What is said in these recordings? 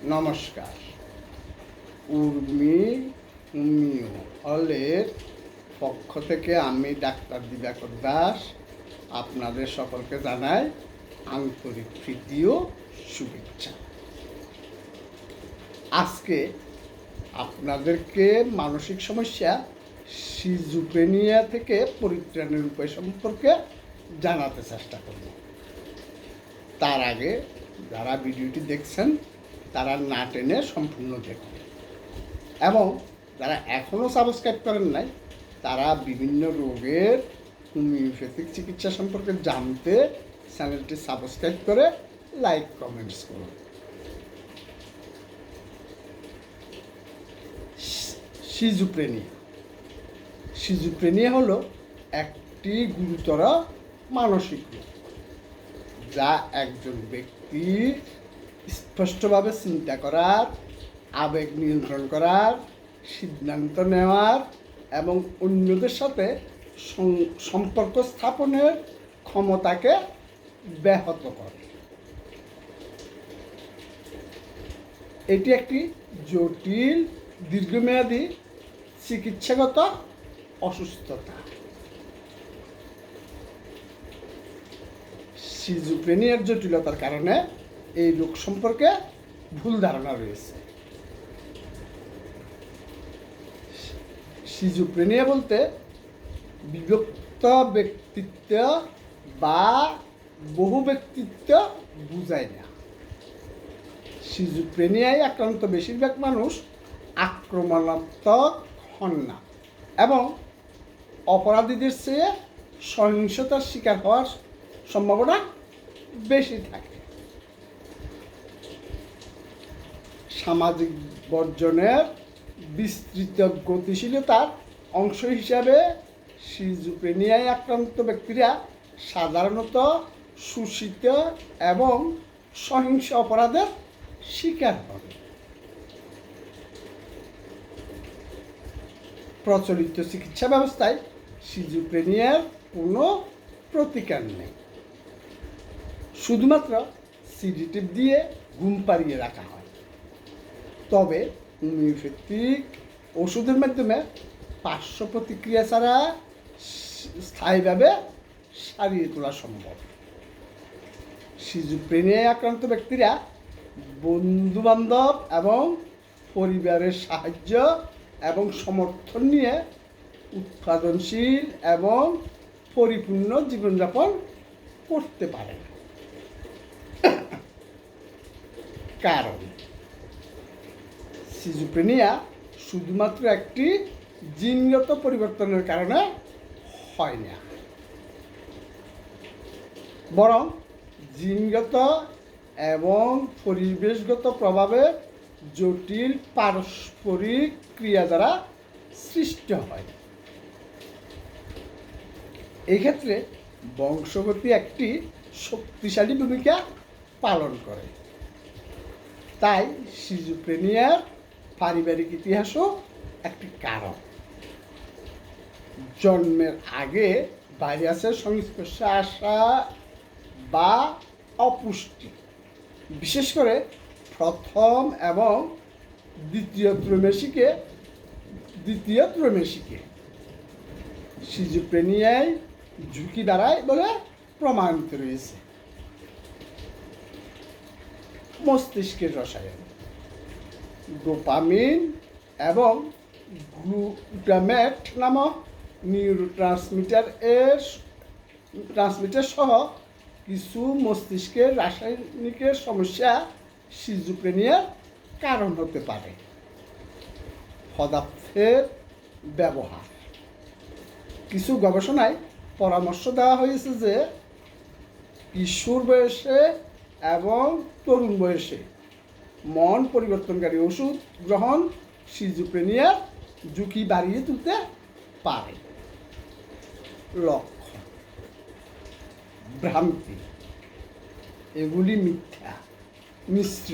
নমস্কার। উর্মি হোমিও হলের পক্ষ থেকে আমি ডাক্তার দিবাকর দাস আপনাদের সকলকে জানাই আন্তরিক প্রীতি ও শুভেচ্ছা। আজকে আপনাদেরকে মানসিক সমস্যা সিজোফ্রেনিয়া থেকে পরিত্রাণের উপায় সম্পর্কে জানাতে চেষ্টা করব। তার আগে যারা ভিডিওটি দেখছেন তারা না টেনে সম্পূর্ণ দেখুন, এবং যারা এখনও সাবস্ক্রাইব করেন নাই তারা বিভিন্ন রোগের হোমিওপ্যাথিক চিকিৎসা সম্পর্কে জানতে চ্যানেলটি সাবস্ক্রাইব করে লাইক কমেন্টস করুন। সিজোফ্রেনিয়া হলো একটি গুরুতর মানসিক রোগ যা একজন ব্যক্তি স্পষ্টভাবে চিন্তা করার, আবেগ নিয়ন্ত্রণ করার, সিদ্ধান্ত নেওয়ার এবং অন্যদের সাথে সম্পর্ক স্থাপনের ক্ষমতাকে ব্যাহত করে। এটি একটি জটিল দীর্ঘমেয়াদী চিকিৎসাগত অসুস্থতা। সিজোফ্রেনিয়ার জটিলতার কারণে এই রোগ সম্পর্কে ভুল ধারণা রয়েছে। সিজোফ্রেনিয়া বলতে বিভক্ত ব্যক্তিত্ব বা বহু ব্যক্তিত্ব বুঝায় না। সিজোফ্রেনিয়ায় আক্রান্ত বেশিরভাগ মানুষ আক্রমণাত্মক হন না এবং অপরাধীদের চেয়ে সহিংসতার শিকার হওয়ার সম্ভাবনা বেশি থাকে। সামাজিক বর্জনের বিস্তৃত গতিশীলতার অংশ হিসাবে সিজোফ্রেনিয়ায় আক্রান্ত ব্যক্তিরা সাধারণত শোষিত এবং সহিংস অপরাধের শিকার হন। প্রচলিত চিকিৎসা ব্যবস্থায় সিজোফ্রেনিয়ার কোনো প্রতিকার নেই, শুধুমাত্র সিডেটিভ দিয়ে ঘুম পাড়িয়ে রাখা হয়। তবে হোমিওপ্যাথিক ওষুধের মাধ্যমে পার্শ্ব প্রতিক্রিয়া ছাড়া স্থায়ীভাবে সারিয়ে তোলা সম্ভব। সিজোফ্রেনিয়ায় আক্রান্ত ব্যক্তিরা বন্ধুবান্ধব এবং পরিবারের সাহায্য এবং সমর্থন নিয়ে উৎপাদনশীল এবং পরিপূর্ণ জীবনযাপন করতে পারে। কারণ সিজোফ্রেনিয়া শুধুমাত্র একটি জিনগত পরিবর্তনের কারণে হয় না, বরং জিনগত এবং পরিবেশগত প্রভাবে জটিল পারস্পরিক ক্রিয়া দ্বারা সৃষ্টি হয়। এই ক্ষেত্রে বংশগতি একটি শক্তিশালী ভূমিকা পালন করে। তাই সিজোফ্রেনিয়ার পারিবারিক ইতিহাসও একটি কারণ। জন্মের আগে ভাইরাসের সংস্পর্শে আসা বা অপুষ্টি, বিশেষ করে প্রথম এবং দ্বিতীয় ত্রৈমাসিকে সিজোফ্রেনিয়ায় ঝুঁকি দাঁড়ায় বলে প্রমাণিত রয়েছে। মস্তিষ্কের রসায়ন, ডোপামিন এবং গ্লুটামেট নামক ট্রান্সমিটার সহ কিছু মস্তিষ্কের রাসায়নিকের সমস্যা সিজোফ্রেনিয়ার কারণ হতে পারে। পদার্থের ব্যবহার, কিছু গবেষণায় পরামর্শ দেওয়া হয়েছে যে কিশোর বয়সে এবং তরুণ বয়সে মন পরিবর্তনকারী ওষুধ গ্রহণ সিজোফ্রেনিয়ার ঝুঁকি বাড়িয়ে তুলতে পারে। লক্ষণ, ভ্রান্তি, এগুলি মিথ্যা, মিশ্র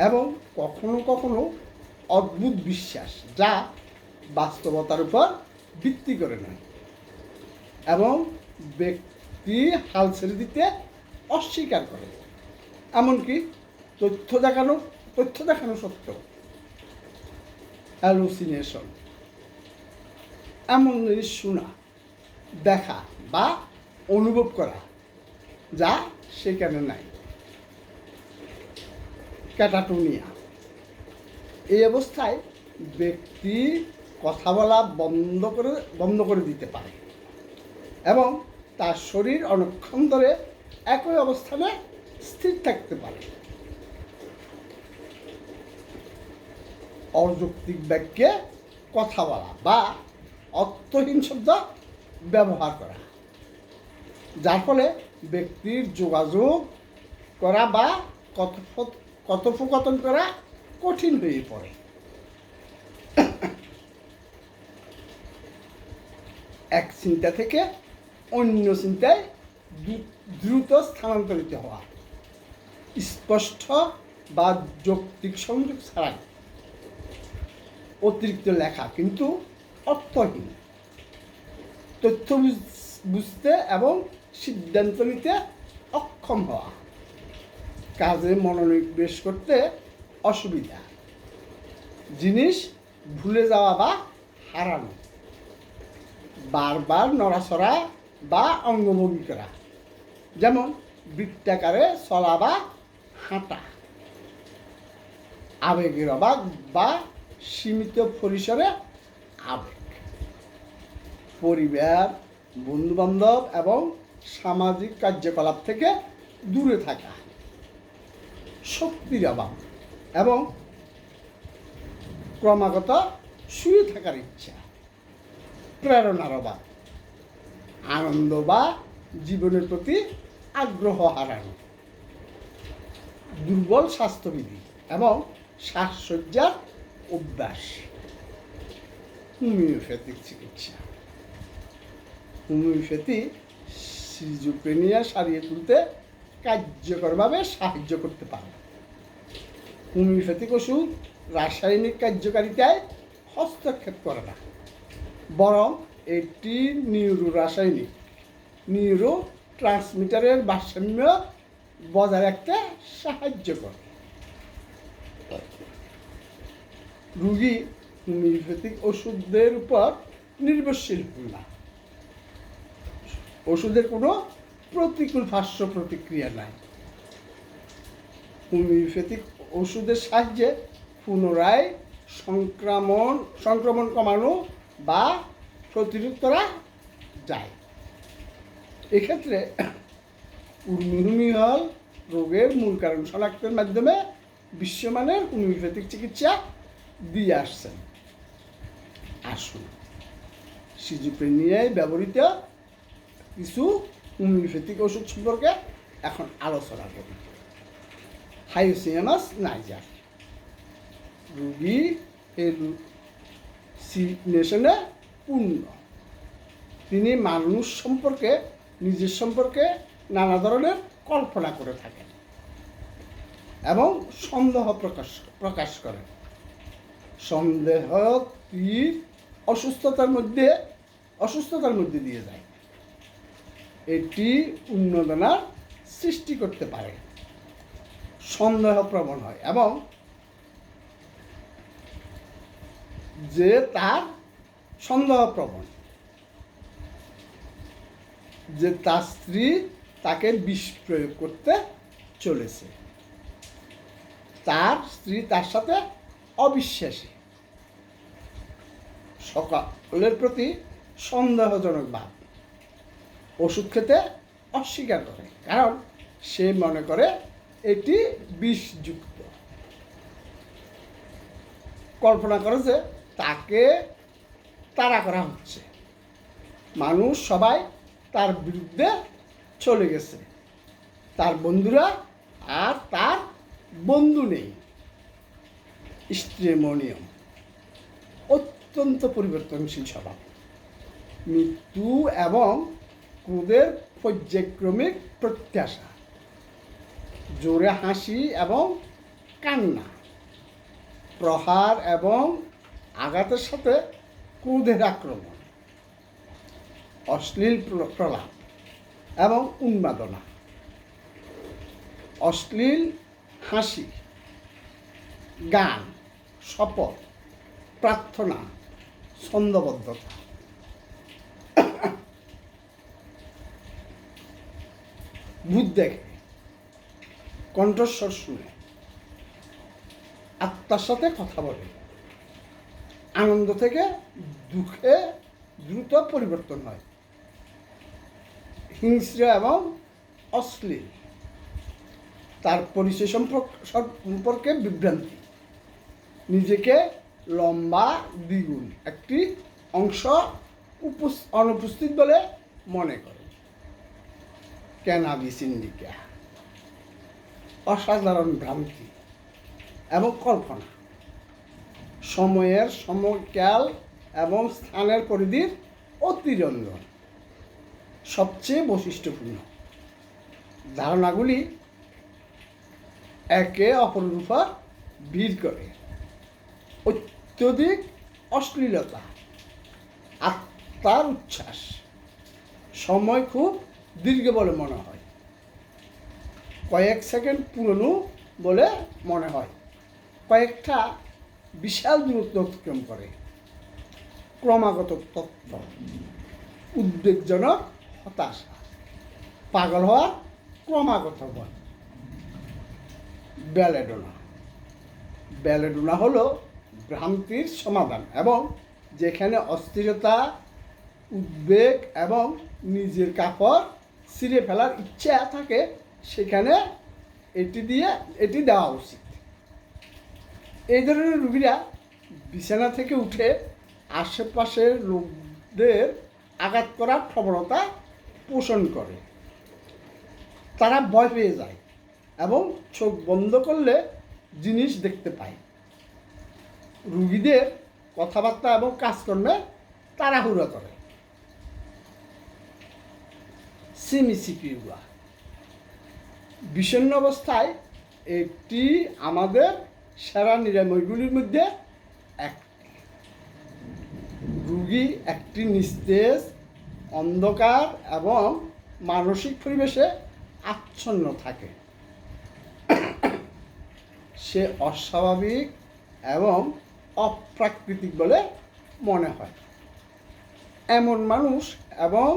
এবং কখনো কখনো অদ্ভুত বিশ্বাস যা বাস্তবতার উপর ভিত্তি করে নয়, এবং ব্যক্তি হাল ছেড়ে দিতে অস্বীকার করে, এমনকি তথ্য দেখানোর তথ্য দেখানো সত্য হ্যালুসিনেশন, এমন জিনিস শোনা, দেখা বা অনুভব করা যা সেখানে নাই। ক্যাটাটোনিয়া, এই অবস্থায় ব্যক্তি কথা বলা বন্ধ করে দিতে পারে এবং তার শরীর অনেকক্ষণ ধরে একই অবস্থানে স্থির থাকতে পারে। অযৌক্তিক বাক্যে কথা বলা বা অর্থহীন শব্দ ব্যবহার করা, যার ফলে ব্যক্তির যোগাযোগ করা বা কথোপকথন করা কঠিন হয়ে পড়ে। এক চিন্তা থেকে অন্য চিন্তায় দ্রুত স্থানান্তরিত হওয়া, স্পষ্ট বা যৌক্তিক সংযোগ ছাড়াই অতিরিক্ত লেখা কিন্তু অর্থহীন, তথ্য বুঝতে এবং সিদ্ধান্ত নিতে অক্ষম হওয়া, কাজে মনোনিবেশ করতে অসুবিধা, জিনিস ভুলে যাওয়া বা হারানো, বারবার নড়াচড়া বা অঙ্গভঙ্গি করা, যেমন বৃত্তাকারে চলা বা হাঁটা, আবেগের অভাব বা সীমিত পরিসরে আবেগ, পরিবার, বন্ধুবান্ধব এবং সামাজিক কার্যকলাপ থেকে দূরে থাকা, শক্তির অভাব এবং ক্রমাগত শুয়ে থাকার ইচ্ছা, প্রেরণার অভাব, আনন্দ বা জীবনের প্রতি আগ্রহ হারানো, দুর্বল স্বাস্থ্যবিধি এবং শ্বাসসজ্জার অভ্যাস। হোমিওপ্যাথিক চিকিৎসা, হোমিওপ্যাথি সিজোফ্রেনিয়া সারিয়ে তুলতে কার্যকরভাবে সাহায্য করতে পারে। হোমিওপ্যাথিক ওষুধ রাসায়নিক কার্যকারিতায় হস্তক্ষেপ করে না, বরং এটি নিউরো ট্রান্সমিটারের ভারসাম্য বজায় রাখতে সাহায্য করে। রোগী হোমিওপ্যাথিক ওষুধের উপর নির্ভরশীল হন না, ওষুধের কোনো প্রতিকূল পার্শ্ব প্রতিক্রিয়া নাই। হোমিওপ্যাথিক ওষুধের সাহায্যে পুনরায় সংক্রমণ কমানো বা প্রতিরোধ করা যায়। এক্ষেত্রে উর্মিহল রোগের মূল কারণ শনাক্তের মাধ্যমে বিশ্বমানের হোমিওপ্যাথিক চিকিৎসা দিয়ে আসছেন। আসুন সিজোফ্রেনিয়ায় ব্যবহৃত কিছু হোমিওপ্যাথিক ওষুধ সম্পর্কে এখন আলোচনা করি। হাইসিয়ামাস নাইজার, রোগী হ্যালুসিনেশনে পূর্ণ। তিনি মানুষ সম্পর্কে, নিজের সম্পর্কে নানা ধরনের কল্পনা করে থাকেন এবং সন্দেহ প্রকাশ করেন। সন্দেহ তীর অসুস্থতার মধ্যে দিয়ে যায়। এটি উন্মাদনার সৃষ্টি করতে পারে, সন্দেহ প্রবণ হয় এবং যে তার স্ত্রী তাকে বিষ প্রয়োগ করতে চলেছে, তার স্ত্রী তার সাথে অবিশ্বাসী, সকলের প্রতি সন্দেহজনক ভাব, ওষুধ খেতে অস্বীকার করে কারণ সে মনে করে এটি বিষযুক্ত, কল্পনা করে যে তাকে তাড়া করা হচ্ছে, মানুষ সবাই তার বিরুদ্ধে চলে গেছে, তার বন্ধুরা আর তার বন্ধু নেই। স্ট্রেমোনিয়াম, অত্যন্ত পরিবর্তনশীল স্বভাব, মৃত্যু এবং ক্রোধের পর্যায়ক্রমিক প্রত্যাশা, জোরে হাসি এবং কান্না, প্রহার এবং আঘাতের সাথে ক্রোধের আক্রমণ, অশ্লীল প্রলাপ এবং উন্মাদনা, অশ্লীল হাসি, গান, শপথ, প্রার্থনা, ছন্দবদ্ধতা। ভূত দেখে, কণ্ঠস্বর শুনে, আত্মার সাথে কথা বলে, আনন্দ থেকে দুঃখে দ্রুত পরিবর্তন হয়, হিংস্র এবং অশ্লীল, তার পরিচয় সম্পর্কে বিভ্রান্তি, নিজেকে লম্বা দ্বিগুণ একটি অংশ অনুপস্থিত বলে মনে করে। ক্যানাবিস ইন্ডিকা, অসাধারণ ভ্রান্তি এবং কল্পনা, সময়ের সময়কাল এবং স্থানের পরিধির অতিরঞ্জন, সবচেয়ে বৈশিষ্ট্যপূর্ণ ধারণাগুলি একে অপরের উপর ভিড় করে, অত্যধিক অশ্লীলতা, আত্মার উচ্ছ্বাস, সময় খুব দীর্ঘ বলে মনে হয়, কয়েক সেকেন্ড পুরনো বলে মনে হয়, কয়েকটা বিশাল দূরত্ব অতিক্রম করে, ক্রমাগত তথ্য, উদ্বেগজনক হতাশা, পাগল হওয়ার ক্রমাগত ভয়। ব্যালেডোনা হলো ভ্রান্তির সমাধান, এবং যেখানে অস্থিরতা, উদ্বেগ এবং নিজের কাপড় ছিঁড়ে ফেলার ইচ্ছা থাকে, সেখানে এটি দেওয়া উচিত। এই ধরনের রোগীরা বিছানা থেকে উঠে আশেপাশের লোকদের আঘাত করার প্রবণতা পোষণ করে। তারা ভয় পেয়ে যায় এবং চোখ বন্ধ করলে জিনিস দেখতে পায়। রোগীদের কথাবার্তা এবং কাজকর্মে তাড়াহুড়ো করে। সিমিসিপিউয়া, বিষণ্ণ অবস্থায় এটি আমাদের সেরা নিরাময়গুলির মধ্যে একটি। রোগী একটি নিস্তেজ, অন্ধকার এবং মানসিক পরিবেশে আচ্ছন্ন থাকে। সে অস্বাভাবিক এবং অপ্রাকৃতিক বলে মনে হয়। এমন মানুষ এবং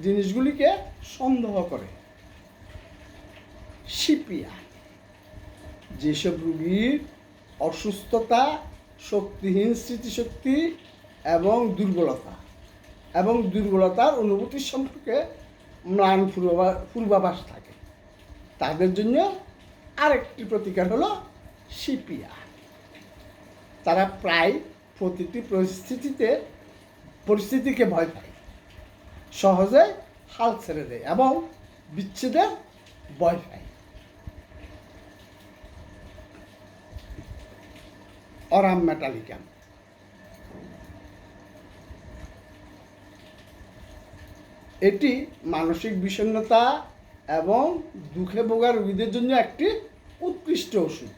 জিনিসগুলিকে সন্দেহ করে। সিপিয়া, যেসব রোগীর অসুস্থতা, শক্তিহীন স্মৃতিশক্তি এবং দুর্বলতার অনুভূতির সম্পর্কে ম্লান পূর্বাভাস থাকে, তাদের জন্য আরেকটি প্রতিকার হলো সিপিয়া। তারা প্রায় প্রতিটি পরিস্থিতিকে ভয় পায়, সহজে হাল ছেড়ে দেয় এবং বিচ্ছেদের ভয় পায়। অরাম মেটালিকা, এটি মানসিক বিষণ্ণতা এবং দুঃখে ভোগা রোগীদের জন্য একটি উৎকৃষ্ট ওষুধ।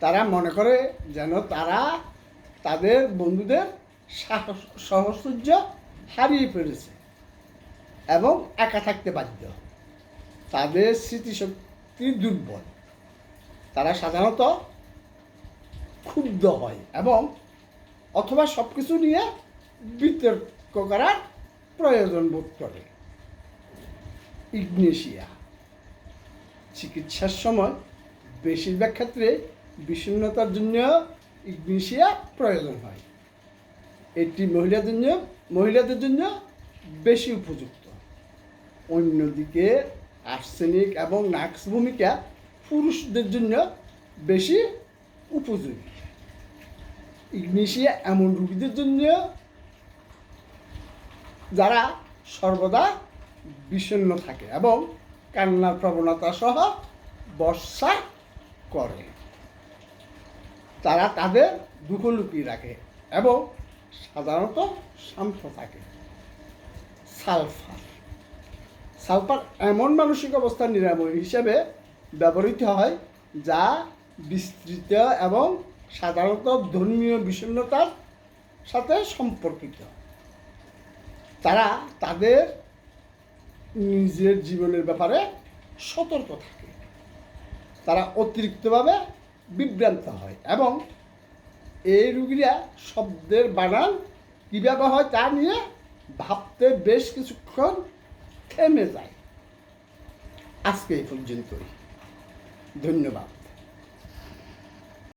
তারা মনে করে যেন তারা তাদের বন্ধুদের সাহচর্য হারিয়ে ফেলেছে এবং একা থাকতে বাধ্য। তাদের স্মৃতিশক্তি দুর্বল। তারা সাধারণত ক্ষুব্ধ হয় এবং অথবা সব কিছু নিয়ে বিতর্ক করার প্রয়োজন বোধ করে। ইগনেশিয়া, চিকিৎসার সময় বেশিরভাগ ক্ষেত্রে বিষণ্ণতার জন্য ইগনেশিয়া প্রয়োজন হয়। এটি মহিলাদের জন্য বেশি উপযুক্ত। অন্যদিকে আর্সেনিক এবং নাক্স ভূমিকা পুরুষদের জন্য বেশি উপযোগী। ইগনেশিয়া এমন রোগীদের জন্য যারা সর্বদা বিষণ্ণ থাকে এবং কান্নার প্রবণতা সহ বর্ষা করে। তারা তাদের দুঃখ লুকিয়ে রাখে এবং সাধারণত শান্ত থাকে। সালফার এমন মানসিক অবস্থার নিরাময় হিসেবে ব্যবহৃত হয় যা বিস্তৃত এবং সাধারণত ধর্মীয় বিষণ্ণতার সাথে সম্পর্কিত। তারা তাদের নিজের জীবনের ব্যাপারে সতর্ক থাকে। তারা অতিরিক্তভাবে বিভ্রান্ত হয় এবং এই রুগীরা শব্দের বানান কীভাবে হয় তা নিয়ে ভাবতে বেশ কিছুক্ষণ থেমে যায়। আজকে এই পর্যন্তই। ধন্যবাদ।